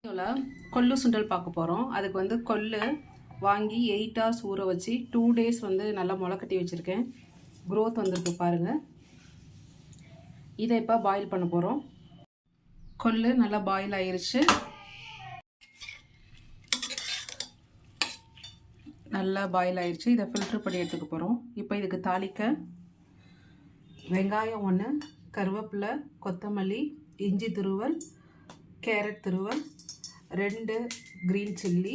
கொள்ளு சுண்டல் பார்க்க போகிறோம். அதுக்கு வந்து கொள்ளு வாங்கி 8 hours ஊற வச்சு 2 days வந்து நல்லா முளைக்கட்டி வச்சுருக்கேன். க்ரோத் வந்திருக்கு பாருங்கள். இதை இப்போ பாயில் பண்ண போகிறோம். கொள்ளு நல்லா பாயில் ஆயிருச்சு. நல்லா பாயில் ஆயிடுச்சு. இதை ஃபில்ட்ரு பண்ணி எடுத்துக்க போகிறோம். இப்போ இதுக்கு தாளிக்க வெங்காயம் 1, கருவேப்பிலை, கொத்தமல்லி, இஞ்சி துருவல், கேரட் துருவல், 2 க்ரீன் சில்லி,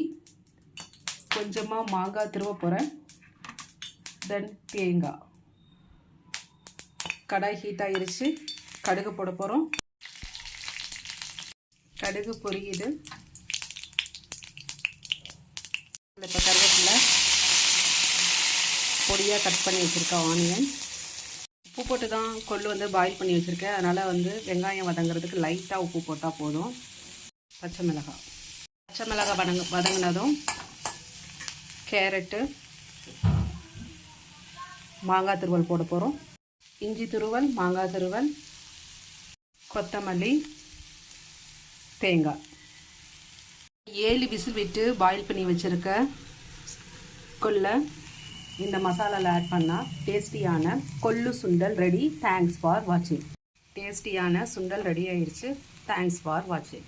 கொஞ்சமாக மாங்காய் துருவ போகிறேன். தென் தேங்காய். கடாய் ஹீட் ஆகிருச்சு. கடுகு போட போகிறோம். கடுகு பொரியுது. இப்போ கருவேப்பிலை, பொடியாக கட் பண்ணி வச்சுருக்கேன் ஆனியன். உப்பு போட்டு தான் கொள்ளு வந்து பாயில் பண்ணி வச்சுருக்கேன். அதனால் வந்து வெங்காயம் வதங்குறதுக்கு லைட்டாக உப்பு போட்டால் போதும். பச்சை மிளகாய் வதங்கினதும் கேரட்டு, மாங்காய் துருவல் போட போகிறோம். இஞ்சி துருவல், மாங்காய் துருவல், கொத்தமல்லி, தேங்காய். 7 விசில் விட்டு பாயில் பண்ணி வச்சுருக்க கொள்ளை இந்த மசாலாவில் ஆட் பண்ணால் டேஸ்டியான கொள்ளு சுண்டல் ரெடி. தேங்க்ஸ் ஃபார் வாட்சிங். டேஸ்டியான சுண்டல் ரெடி ஆயிடுச்சு. தேங்க்ஸ் ஃபார் வாட்சிங்.